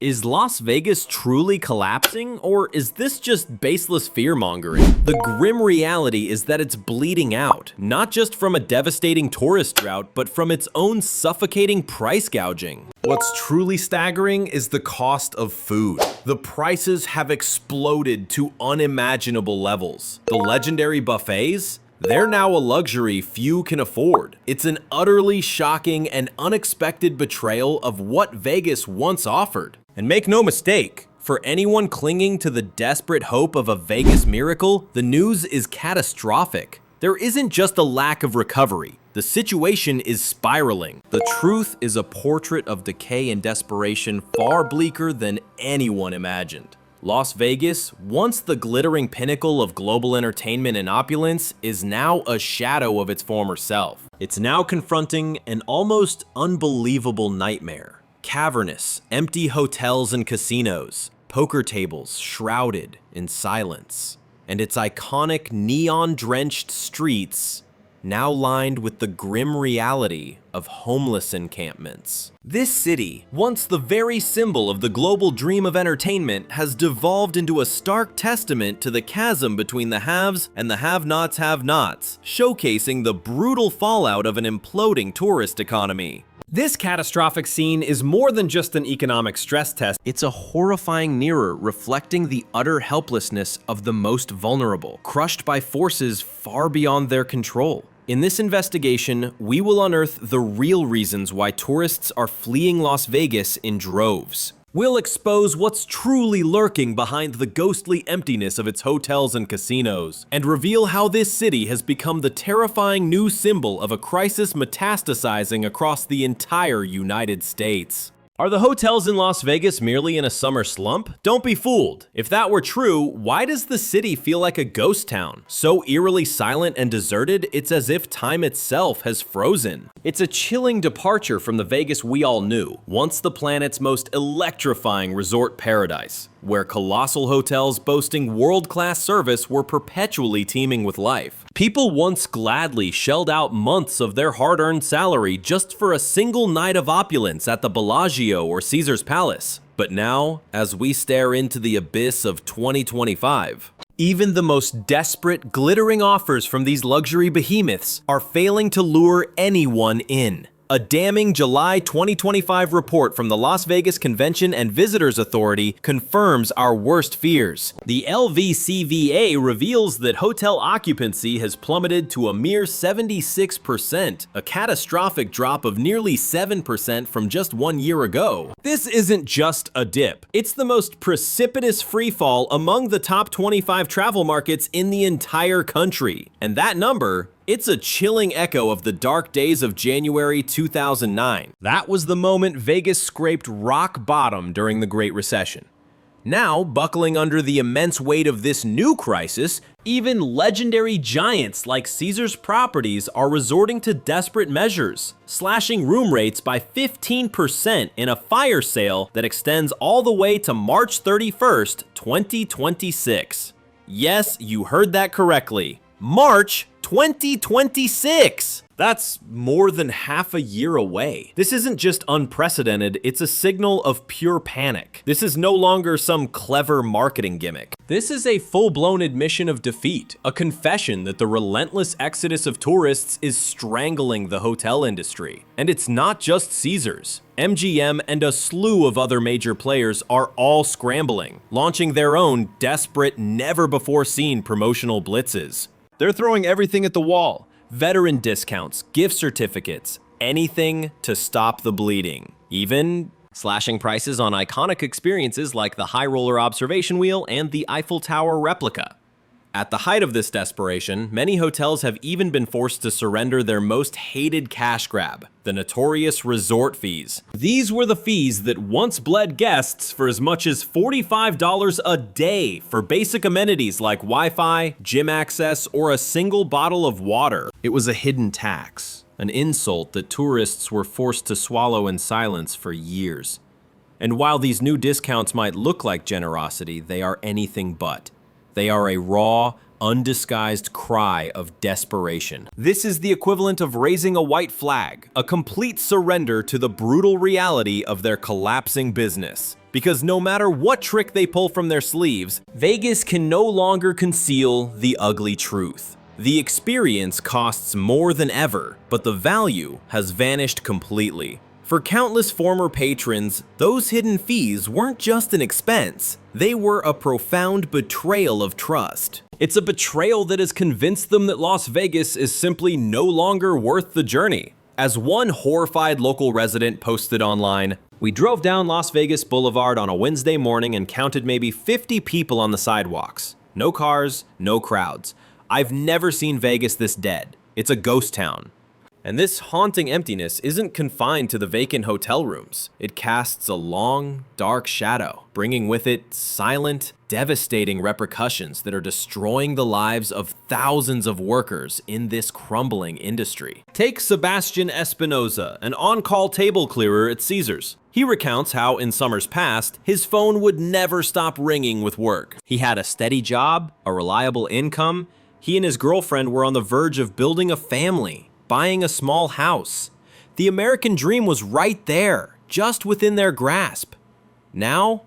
Is Las Vegas truly collapsing, or is this just baseless fear-mongering? The grim reality is that it's bleeding out, not just from a devastating tourist drought, but from its own suffocating price gouging. What's truly staggering is the cost of food. The prices have exploded to unimaginable levels. The legendary buffets? They're now a luxury few can afford. It's an utterly shocking and unexpected betrayal of what Vegas once offered. And make no mistake, for anyone clinging to the desperate hope of a Vegas miracle, the news is catastrophic. There isn't just a lack of recovery. The situation is spiraling. The truth is a portrait of decay and desperation far bleaker than anyone imagined. Las Vegas, once the glittering pinnacle of global entertainment and opulence, is now a shadow of its former self. It's now confronting an almost unbelievable nightmare. Cavernous, empty hotels and casinos, poker tables shrouded in silence, and its iconic neon-drenched streets now lined with the grim reality of homeless encampments. This city, once the very symbol of the global dream of entertainment, has devolved into a stark testament to the chasm between the haves and the have-nots, showcasing the brutal fallout of an imploding tourist economy. This catastrophic scene is more than just an economic stress test. It's a horrifying mirror reflecting the utter helplessness of the most vulnerable, crushed by forces far beyond their control. In this investigation, we will unearth the real reasons why tourists are fleeing Las Vegas in droves. We'll expose what's truly lurking behind the ghostly emptiness of its hotels and casinos, and reveal how this city has become the terrifying new symbol of a crisis metastasizing across the entire United States. Are the hotels in Las Vegas merely in a summer slump? Don't be fooled. If that were true, why does the city feel like a ghost town? So eerily silent and deserted, it's as if time itself has frozen. It's a chilling departure from the Vegas we all knew, once the planet's most electrifying resort paradise, where colossal hotels boasting world-class service were perpetually teeming with life. People once gladly shelled out months of their hard-earned salary just for a single night of opulence at the Bellagio or Caesar's Palace. But now, as we stare into the abyss of 2025, even the most desperate, glittering offers from these luxury behemoths are failing to lure anyone in. A damning July 2025 report from the Las Vegas Convention and Visitors Authority confirms our worst fears. The LVCVA reveals that hotel occupancy has plummeted to a mere 76%, a catastrophic drop of nearly 7% from just 1 year ago. This isn't just a dip. It's the most precipitous freefall among the top 25 travel markets in the entire country. And that number, it's a chilling echo of the dark days of January 2009. That was the moment Vegas scraped rock bottom during the Great Recession. Now, buckling under the immense weight of this new crisis, even legendary giants like Caesar's Properties are resorting to desperate measures, slashing room rates by 15% in a fire sale that extends all the way to March 31st, 2026. Yes, you heard that correctly. March 2026! That's more than half a year away. This isn't just unprecedented, it's a signal of pure panic. This is no longer some clever marketing gimmick. This is a full-blown admission of defeat, a confession that the relentless exodus of tourists is strangling the hotel industry. And it's not just Caesars. MGM and a slew of other major players are all scrambling, launching their own desperate, never-before-seen promotional blitzes. They're throwing everything at the wall. Veteran discounts, gift certificates, anything to stop the bleeding. Even slashing prices on iconic experiences like the High Roller Observation Wheel and the Eiffel Tower replica. At the height of this desperation, many hotels have even been forced to surrender their most hated cash grab, the notorious resort fees. These were the fees that once bled guests for as much as $45 a day for basic amenities like Wi-Fi, gym access, or a single bottle of water. It was a hidden tax, an insult that tourists were forced to swallow in silence for years. And while these new discounts might look like generosity, they are anything but. They are a raw, undisguised cry of desperation. This is the equivalent of raising a white flag, a complete surrender to the brutal reality of their collapsing business. Because no matter what trick they pull from their sleeves, Vegas can no longer conceal the ugly truth. The experience costs more than ever, but the value has vanished completely. For countless former patrons, those hidden fees weren't just an expense, they were a profound betrayal of trust. It's a betrayal that has convinced them that Las Vegas is simply no longer worth the journey. As one horrified local resident posted online, "We drove down Las Vegas Boulevard on a Wednesday morning and counted maybe 50 people on the sidewalks. No cars, no crowds. I've never seen Vegas this dead. It's a ghost town." And this haunting emptiness isn't confined to the vacant hotel rooms. It casts a long, dark shadow, bringing with it silent, devastating repercussions that are destroying the lives of thousands of workers in this crumbling industry. Take Sebastian Espinoza, an on-call table clearer at Caesars. He recounts how, in summers past, his phone would never stop ringing with work. He had a steady job, a reliable income. He and his girlfriend were on the verge of building a family, buying a small house. The American dream was right there, just within their grasp. Now,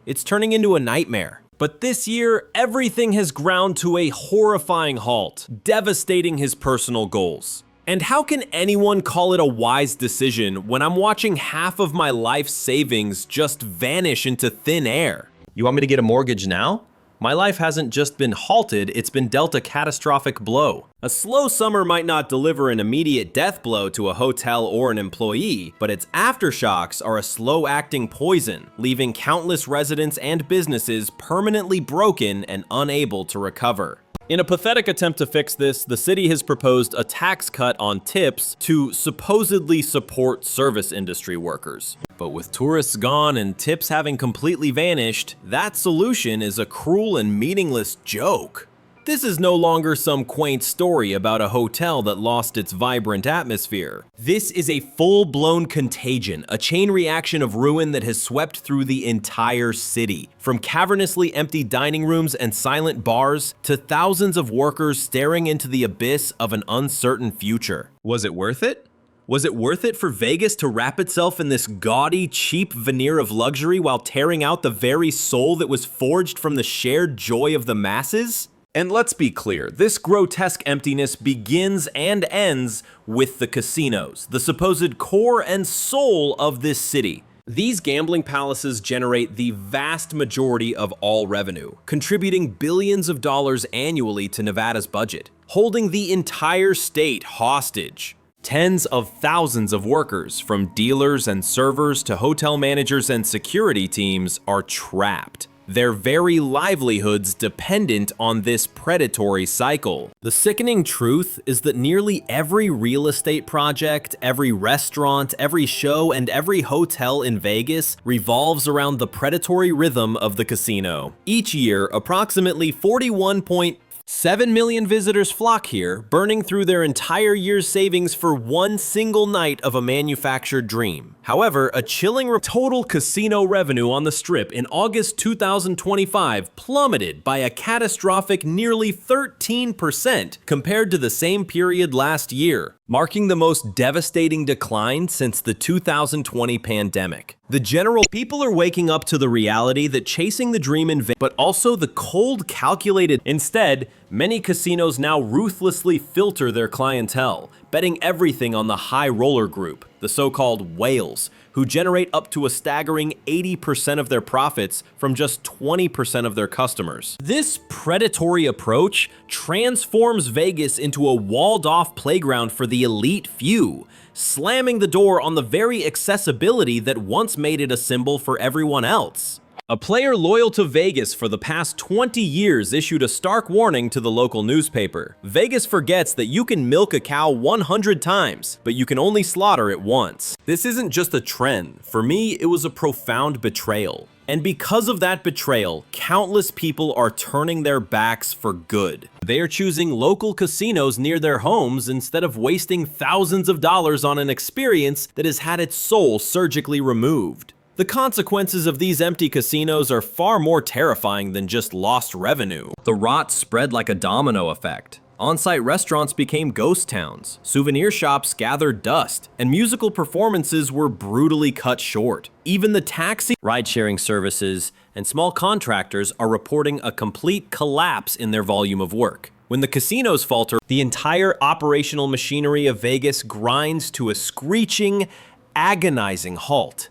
it's turning into a nightmare. But this year, everything has ground to a horrifying halt, devastating his personal goals. And how can anyone call it a wise decision when I'm watching half of my life savings just vanish into thin air? You want me to get a mortgage now? My life hasn't just been halted, it's been dealt a catastrophic blow. A slow summer might not deliver an immediate death blow to a hotel or an employee, but its aftershocks are a slow-acting poison, leaving countless residents and businesses permanently broken and unable to recover. In a pathetic attempt to fix this, the city has proposed a tax cut on tips to supposedly support service industry workers. But with tourists gone and tips having completely vanished, that solution is a cruel and meaningless joke. This is no longer some quaint story about a hotel that lost its vibrant atmosphere. This is a full-blown contagion, a chain reaction of ruin that has swept through the entire city. From cavernously empty dining rooms and silent bars to thousands of workers staring into the abyss of an uncertain future. Was it worth it? Was it worth it for Vegas to wrap itself in this gaudy, cheap veneer of luxury while tearing out the very soul that was forged from the shared joy of the masses? And let's be clear, this grotesque emptiness begins and ends with the casinos, the supposed core and soul of this city. These gambling palaces generate the vast majority of all revenue, contributing billions of dollars annually to Nevada's budget, holding the entire state hostage. Tens of thousands of workers, from dealers and servers to hotel managers and security teams, are trapped. Their very livelihoods dependent on this predatory cycle. The sickening truth is that nearly every real estate project, every restaurant, every show, and every hotel in Vegas revolves around the predatory rhythm of the casino. Each year, approximately 41.7 million visitors flock here, burning through their entire year's savings for one single night of a manufactured dream. However, a chilling total casino revenue on the Strip in August 2025 plummeted by a catastrophic nearly 13% compared to the same period last year, marking the most devastating decline since the 2020 pandemic. The general people are waking up to the reality that chasing the dream in Vegas, but also the cold, calculated. Instead, many casinos now ruthlessly filter their clientele, betting everything on the high roller group, the so-called whales, who generate up to a staggering 80% of their profits from just 20% of their customers. This predatory approach transforms Vegas into a walled-off playground for the elite few, slamming the door on the very accessibility that once made it a symbol for everyone else. A player loyal to Vegas for the past 20 years issued a stark warning to the local newspaper. Vegas forgets that you can milk a cow 100 times, but you can only slaughter it once. This isn't just a trend. For me, it was a profound betrayal. And because of that betrayal, countless people are turning their backs for good. They are choosing local casinos near their homes instead of wasting thousands of dollars on an experience that has had its soul surgically removed. The consequences of these empty casinos are far more terrifying than just lost revenue. The rot spread like a domino effect. On-site restaurants became ghost towns, souvenir shops gathered dust, and musical performances were brutally cut short. Even the taxi, ride-sharing services, and small contractors are reporting a complete collapse in their volume of work. When the casinos falter, the entire operational machinery of Vegas grinds to a screeching, agonizing halt.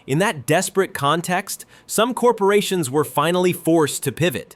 In that desperate context, some corporations were finally forced to pivot.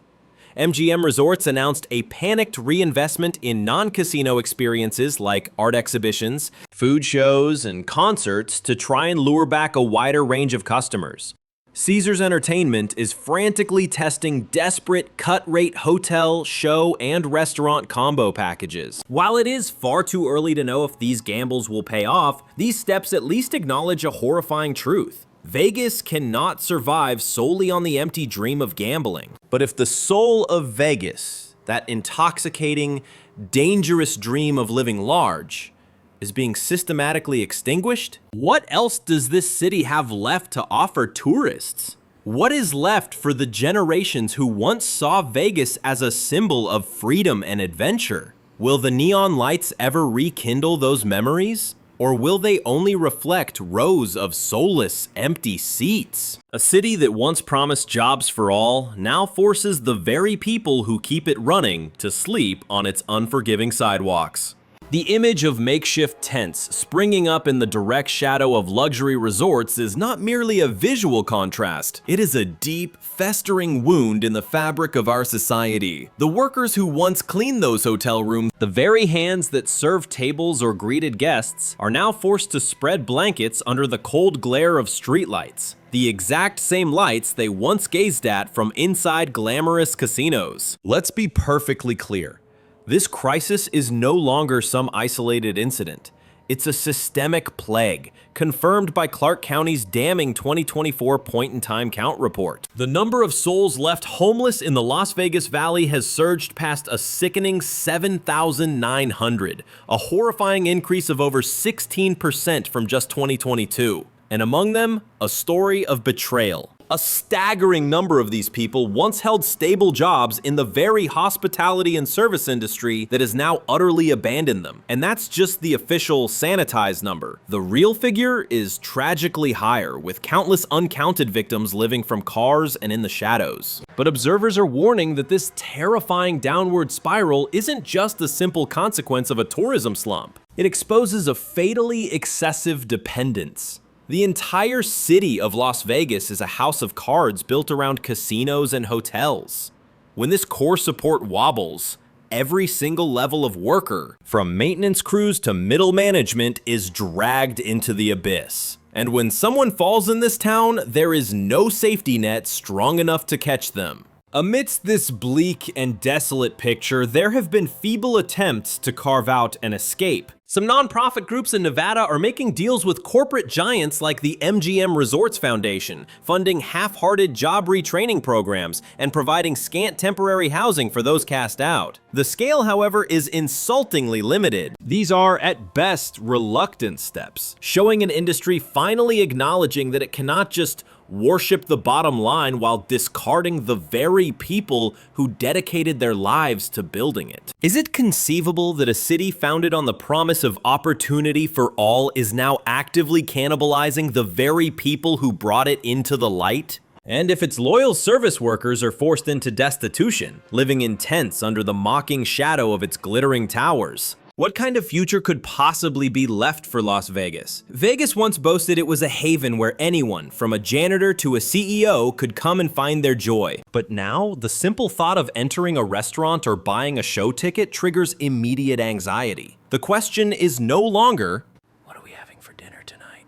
MGM Resorts announced a panicked reinvestment in non-casino experiences like art exhibitions, food shows, and concerts to try and lure back a wider range of customers. Caesars Entertainment is frantically testing desperate cut-rate hotel, show, and restaurant combo packages. While it is far too early to know if these gambles will pay off, these steps at least acknowledge a horrifying truth. Vegas cannot survive solely on the empty dream of gambling. But if the soul of Vegas, that intoxicating, dangerous dream of living large, is being systematically extinguished, what else does this city have left to offer tourists? What is left for the generations who once saw Vegas as a symbol of freedom and adventure? Will the neon lights ever rekindle those memories? Or will they only reflect rows of soulless, empty seats? A city that once promised jobs for all now forces the very people who keep it running to sleep on its unforgiving sidewalks. The image of makeshift tents springing up in the direct shadow of luxury resorts is not merely a visual contrast. It is a deep, festering wound in the fabric of our society. The workers who once cleaned those hotel rooms, the very hands that served tables or greeted guests, are now forced to spread blankets under the cold glare of streetlights. The exact same lights they once gazed at from inside glamorous casinos. Let's be perfectly clear. This crisis is no longer some isolated incident. It's a systemic plague, confirmed by Clark County's damning 2024 point-in-time count report. The number of souls left homeless in the Las Vegas Valley has surged past a sickening 7,900, a horrifying increase of over 16% from just 2022. And among them, a story of betrayal. A staggering number of these people once held stable jobs in the very hospitality and service industry that has now utterly abandoned them. And that's just the official sanitized number. The real figure is tragically higher, with countless uncounted victims living from cars and in the shadows. But observers are warning that this terrifying downward spiral isn't just a simple consequence of a tourism slump. It exposes a fatally excessive dependence. The entire city of Las Vegas is a house of cards built around casinos and hotels. When this core support wobbles, every single level of worker, from maintenance crews to middle management, is dragged into the abyss. And when someone falls in this town, there is no safety net strong enough to catch them. Amidst this bleak and desolate picture, there have been feeble attempts to carve out an escape. Some nonprofit groups in Nevada are making deals with corporate giants like the MGM Resorts Foundation, funding half-hearted job retraining programs and providing scant temporary housing for those cast out. The scale, however, is insultingly limited. These are, at best, reluctant steps, showing an industry finally acknowledging that it cannot just worship the bottom line while discarding the very people who dedicated their lives to building it. Is it conceivable that a city founded on the promise of opportunity for all is now actively cannibalizing the very people who brought it into the light? And if its loyal service workers are forced into destitution, living in tents under the mocking shadow of its glittering towers, what kind of future could possibly be left for Las Vegas? Vegas once boasted it was a haven where anyone, from a janitor to a CEO, could come and find their joy. But now, the simple thought of entering a restaurant or buying a show ticket triggers immediate anxiety. The question is no longer, "What are we having for dinner tonight?"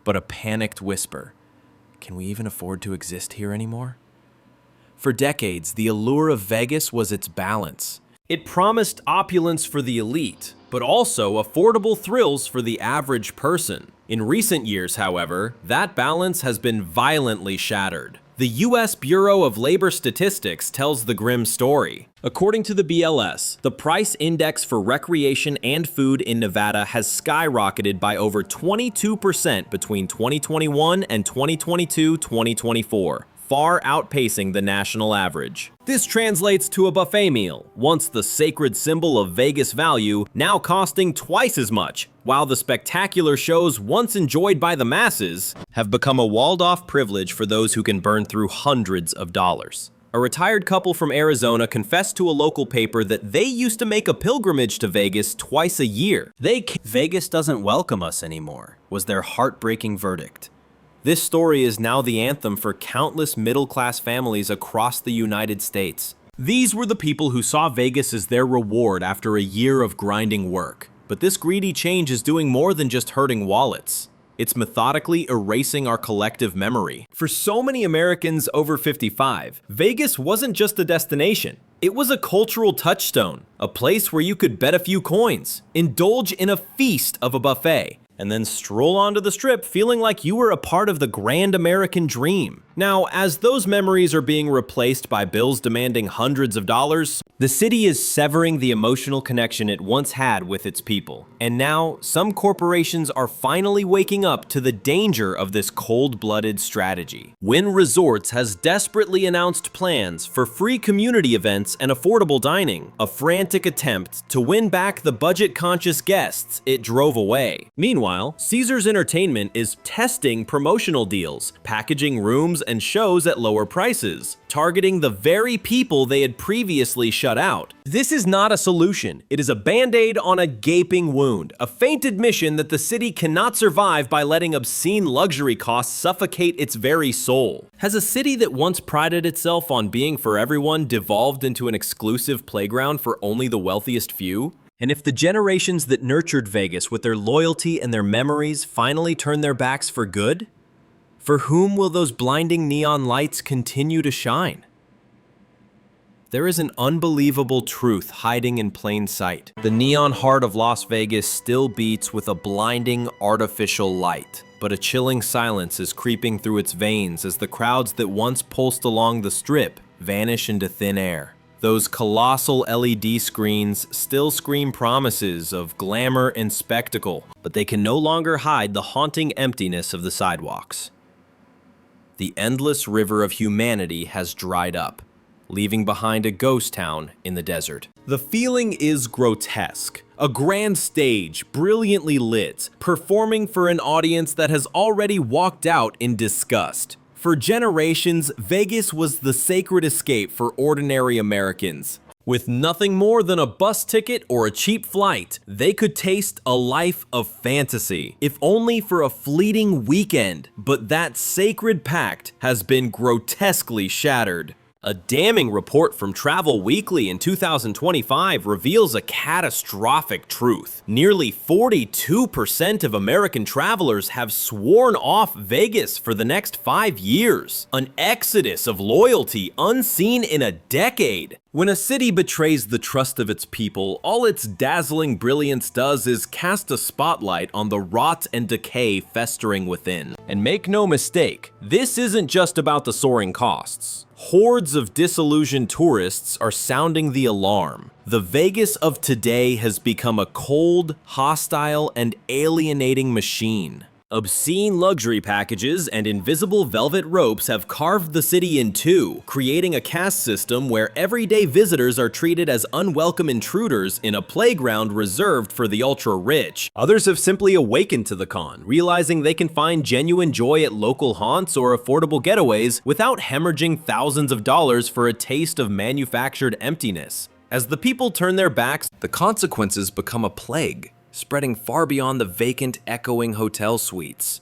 but a panicked whisper, "Can we even afford to exist here anymore?" For decades, the allure of Vegas was its balance. It promised opulence for the elite, but also affordable thrills for the average person. In recent years, however, that balance has been violently shattered. The US Bureau of Labor Statistics tells the grim story. According to the BLS, the price index for recreation and food in Nevada has skyrocketed by over 22% between 2021 and 2022-2024. far outpacing the national average. This translates to a buffet meal, once the sacred symbol of Vegas value, now costing twice as much, while the spectacular shows once enjoyed by the masses have become a walled-off privilege for those who can burn through hundreds of dollars. A retired couple from Arizona confessed to a local paper that they used to make a pilgrimage to Vegas twice a year. Vegas doesn't welcome us anymore, was their heartbreaking verdict. This story is now the anthem for countless middle-class families across the United States. These were the people who saw Vegas as their reward after a year of grinding work. But this greedy change is doing more than just hurting wallets. It's methodically erasing our collective memory. For so many Americans over 55, Vegas wasn't just a destination. It was a cultural touchstone, a place where you could bet a few coins, indulge in a feast of a buffet, and then stroll onto the strip feeling like you were a part of the grand American dream. Now, as those memories are being replaced by bills demanding hundreds of dollars, the city is severing the emotional connection it once had with its people. And now, some corporations are finally waking up to the danger of this cold-blooded strategy. Wynn Resorts has desperately announced plans for free community events and affordable dining, a frantic attempt to win back the budget-conscious guests it drove away. Meanwhile, Caesars Entertainment is testing promotional deals, packaging rooms and shows at lower prices, targeting the very people they had previously shut out. This is not a solution. It is a band-aid on a gaping wound, a faint admission that the city cannot survive by letting obscene luxury costs suffocate its very soul. Has a city that once prided itself on being for everyone devolved into an exclusive playground for only the wealthiest few? And if the generations that nurtured Vegas with their loyalty and their memories finally turn their backs for good, for whom will those blinding neon lights continue to shine? There is an unbelievable truth hiding in plain sight. The neon heart of Las Vegas still beats with a blinding artificial light, but a chilling silence is creeping through its veins as the crowds that once pulsed along the strip vanish into thin air. Those colossal LED screens still scream promises of glamour and spectacle, but they can no longer hide the haunting emptiness of the sidewalks. The endless river of humanity has dried up, leaving behind a ghost town in the desert. The feeling is grotesque. A grand stage, brilliantly lit, performing for an audience that has already walked out in disgust. For generations, Vegas was the sacred escape for ordinary Americans. With nothing more than a bus ticket or a cheap flight, they could taste a life of fantasy, if only for a fleeting weekend. But that sacred pact has been grotesquely shattered. A damning report from Travel Weekly in 2025 reveals a catastrophic truth. Nearly 42% of American travelers have sworn off Vegas for the next 5 years. An exodus of loyalty unseen in a decade. When a city betrays the trust of its people, all its dazzling brilliance does is cast a spotlight on the rot and decay festering within. And make no mistake, this isn't just about the soaring costs. Hordes of disillusioned tourists are sounding the alarm. The Vegas of today has become a cold, hostile, and alienating machine. Obscene luxury packages and invisible velvet ropes have carved the city in two, creating a caste system where everyday visitors are treated as unwelcome intruders in a playground reserved for the ultra-rich. Others have simply awakened to the con, realizing they can find genuine joy at local haunts or affordable getaways without hemorrhaging thousands of dollars for a taste of manufactured emptiness. As the people turn their backs, the consequences become a plague, spreading far beyond the vacant, echoing hotel suites.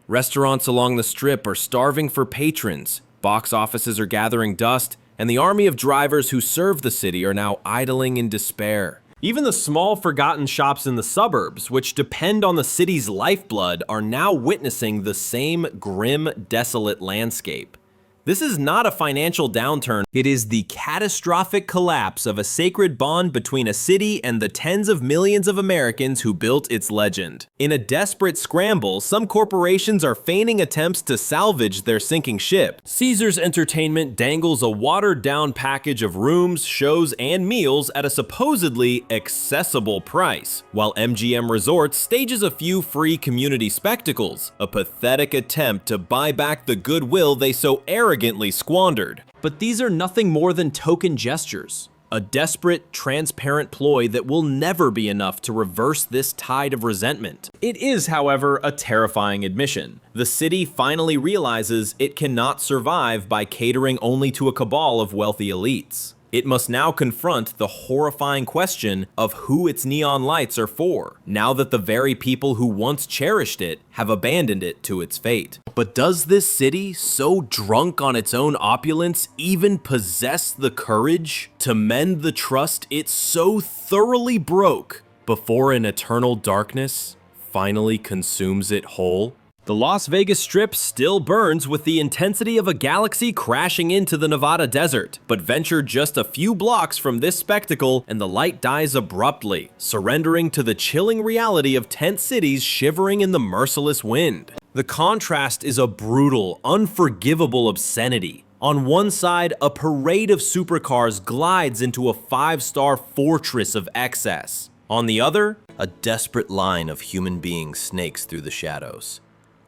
Restaurants along the strip are starving for patrons, box offices are gathering dust, and the army of drivers who serve the city are now idling in despair. Even the small, forgotten shops in the suburbs, which depend on the city's lifeblood, are now witnessing the same grim, desolate landscape. This is not a financial downturn, it is the catastrophic collapse of a sacred bond between a city and the tens of millions of Americans who built its legend. In a desperate scramble, some corporations are feigning attempts to salvage their sinking ship. Caesars Entertainment dangles a watered-down package of rooms, shows, and meals at a supposedly accessible price, while MGM Resorts stages a few free community spectacles, a pathetic attempt to buy back the goodwill they so arrogantly arrogantly squandered. But these are nothing more than token gestures. A desperate, transparent ploy that will never be enough to reverse this tide of resentment. It is, however, a terrifying admission. The city finally realizes it cannot survive by catering only to a cabal of wealthy elites. It must now confront the horrifying question of who its neon lights are for, now that the very people who once cherished it have abandoned it to its fate. But does this city, so drunk on its own opulence, even possess the courage to mend the trust it so thoroughly broke before an eternal darkness finally consumes it whole? The Las Vegas Strip still burns with the intensity of a galaxy crashing into the Nevada desert, but venture just a few blocks from this spectacle and the light dies abruptly, surrendering to the chilling reality of tent cities shivering in the merciless wind. The contrast is a brutal, unforgivable obscenity. On one side, a parade of supercars glides into a 5-star fortress of excess. On the other, a desperate line of human beings snakes through the shadows,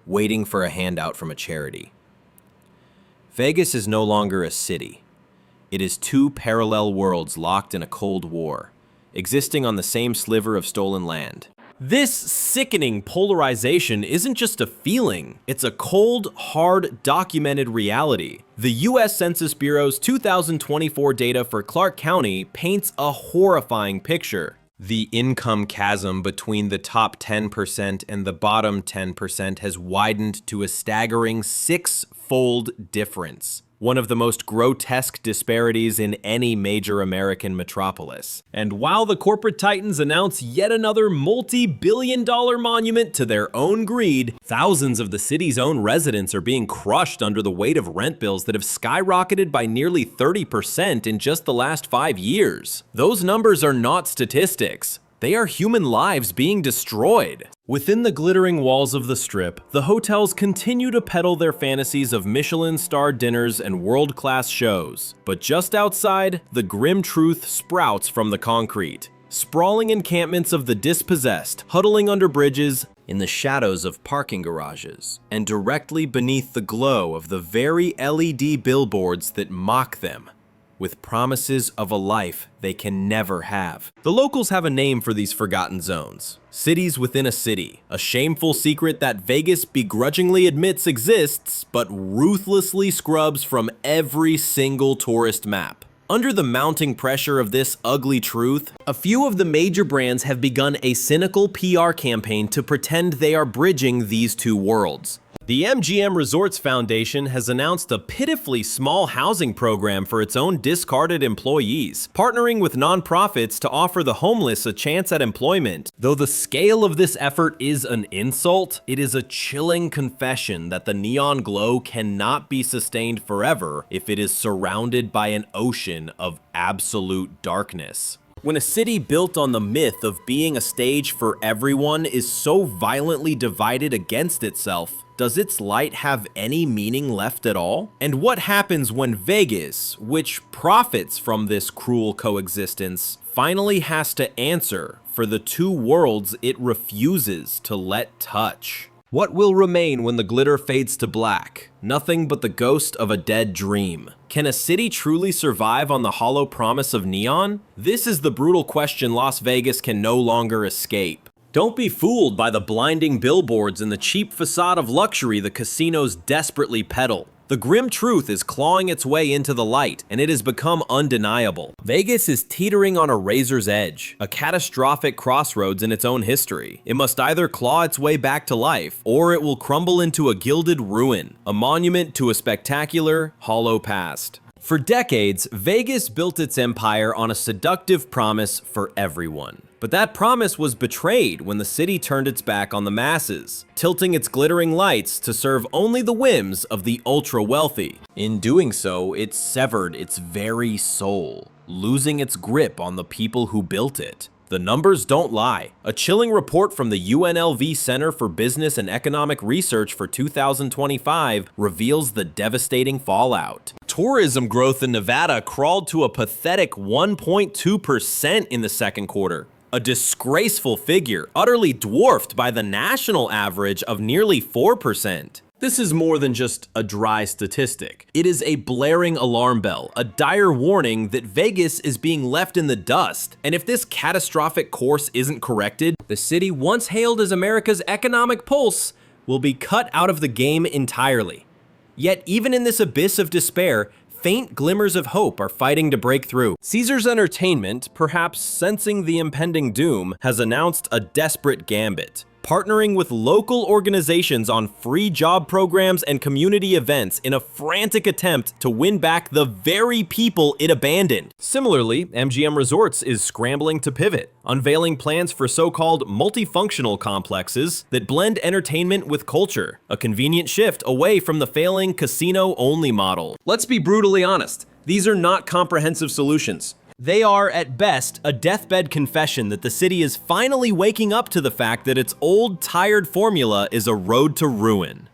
waiting for a handout from a charity. Vegas is no longer a city. It is two parallel worlds locked in a cold war, existing on the same sliver of stolen land. This sickening polarization isn't just a feeling, it's a cold, hard, documented reality. The US Census Bureau's 2024 data for Clark County paints a horrifying picture. The income chasm between the top 10% and the bottom 10% has widened to a staggering 6-fold difference, one of the most grotesque disparities in any major American metropolis. And while the corporate titans announce yet another multi-billion-dollar monument to their own greed, thousands of the city's own residents are being crushed under the weight of rent bills that have skyrocketed by nearly 30% in just the last 5 years. Those numbers are not statistics. They are human lives being destroyed. Within the glittering walls of the Strip, the hotels continue to peddle their fantasies of Michelin-starred dinners and world-class shows. But just outside, the grim truth sprouts from the concrete. Sprawling encampments of the dispossessed, huddling under bridges, in the shadows of parking garages, and directly beneath the glow of the very LED billboards that mock them, with promises of a life they can never have. The locals have a name for these forgotten zones. Cities within a city, a shameful secret that Vegas begrudgingly admits exists, but ruthlessly scrubs from every single tourist map. Under the mounting pressure of this ugly truth, a few of the major brands have begun a cynical PR campaign to pretend they are bridging these two worlds. The MGM Resorts Foundation has announced a pitifully small housing program for its own discarded employees, partnering with nonprofits to offer the homeless a chance at employment. Though the scale of this effort is an insult, it is a chilling confession that the neon glow cannot be sustained forever if it is surrounded by an ocean of absolute darkness. When a city built on the myth of being a stage for everyone is so violently divided against itself, does its light have any meaning left at all? And what happens when Vegas, which profits from this cruel coexistence, finally has to answer for the two worlds it refuses to let touch? What will remain when the glitter fades to black? Nothing but the ghost of a dead dream. Can a city truly survive on the hollow promise of neon? This is the brutal question Las Vegas can no longer escape. Don't be fooled by the blinding billboards and the cheap facade of luxury the casinos desperately peddle. The grim truth is clawing its way into the light, and it has become undeniable. Vegas is teetering on a razor's edge, a catastrophic crossroads in its own history. It must either claw its way back to life, or it will crumble into a gilded ruin, a monument to a spectacular, hollow past. For decades, Vegas built its empire on a seductive promise for everyone. But that promise was betrayed when the city turned its back on the masses, tilting its glittering lights to serve only the whims of the ultra-wealthy. In doing so, it severed its very soul, losing its grip on the people who built it. The numbers don't lie. A chilling report from the UNLV Center for Business and Economic Research for 2025 reveals the devastating fallout. Tourism growth in Nevada crawled to a pathetic 1.2% in the second quarter. A disgraceful figure, utterly dwarfed by the national average of nearly 4%. This is more than just a dry statistic. It is a blaring alarm bell, a dire warning that Vegas is being left in the dust. And if this catastrophic course isn't corrected, the city once hailed as America's economic pulse will be cut out of the game entirely. Yet even in this abyss of despair, faint glimmers of hope are fighting to break through. Caesars Entertainment, perhaps sensing the impending doom, has announced a desperate gambit, partnering with local organizations on free job programs and community events in a frantic attempt to win back the very people it abandoned. Similarly, MGM Resorts is scrambling to pivot, unveiling plans for so-called multifunctional complexes that blend entertainment with culture, a convenient shift away from the failing casino-only model. Let's be brutally honest, these are not comprehensive solutions. They are, at best, a deathbed confession that the city is finally waking up to the fact that its old, tired formula is a road to ruin.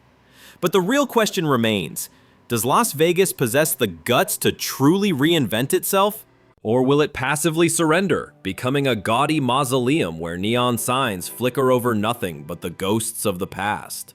But the real question remains, does Las Vegas possess the guts to truly reinvent itself? Or will it passively surrender, becoming a gaudy mausoleum where neon signs flicker over nothing but the ghosts of the past?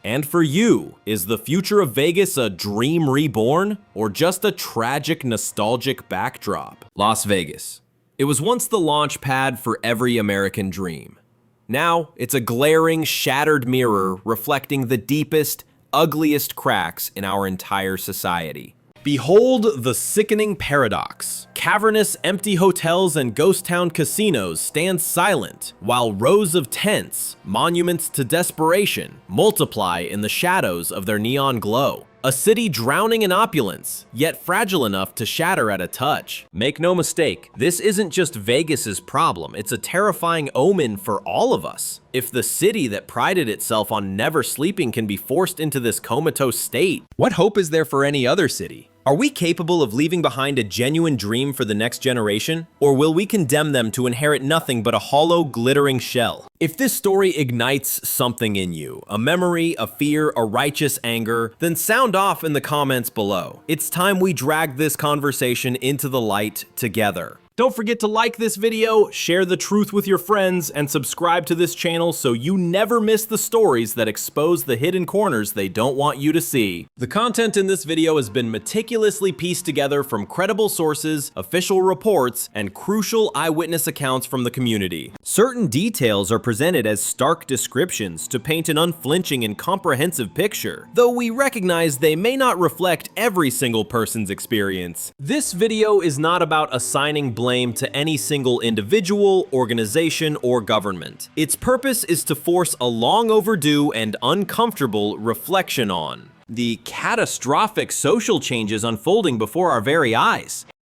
And for you, is the future of Vegas a dream reborn, or just a tragic, nostalgic backdrop? Las Vegas. It was once the launch pad for every American dream. Now, it's a glaring, shattered mirror reflecting the deepest, ugliest cracks in our entire society. Behold the sickening paradox. Cavernous, empty hotels and ghost town casinos stand silent, while rows of tents, monuments to desperation, multiply in the shadows of their neon glow. A city drowning in opulence, yet fragile enough to shatter at a touch. Make no mistake, this isn't just Vegas's problem, it's a terrifying omen for all of us. If the city that prided itself on never sleeping can be forced into this comatose state, what hope is there for any other city? Are we capable of leaving behind a genuine dream for the next generation? Or will we condemn them to inherit nothing but a hollow, glittering shell? If this story ignites something in you, a memory, a fear, a righteous anger, then sound off in the comments below. It's time we drag this conversation into the light together. Don't forget to like this video, share the truth with your friends, and subscribe to this channel so you never miss the stories that expose the hidden corners they don't want you to see. The content in this video has been meticulously pieced together from credible sources, official reports, and crucial eyewitness accounts from the community. Certain details are presented as stark descriptions to paint an unflinching and comprehensive picture, though we recognize they may not reflect every single person's experience. This video is not about assigning blame to any single individual, organization, or government. Its purpose is to force a long overdue and uncomfortable reflection on the catastrophic social changes unfolding before our very eyes.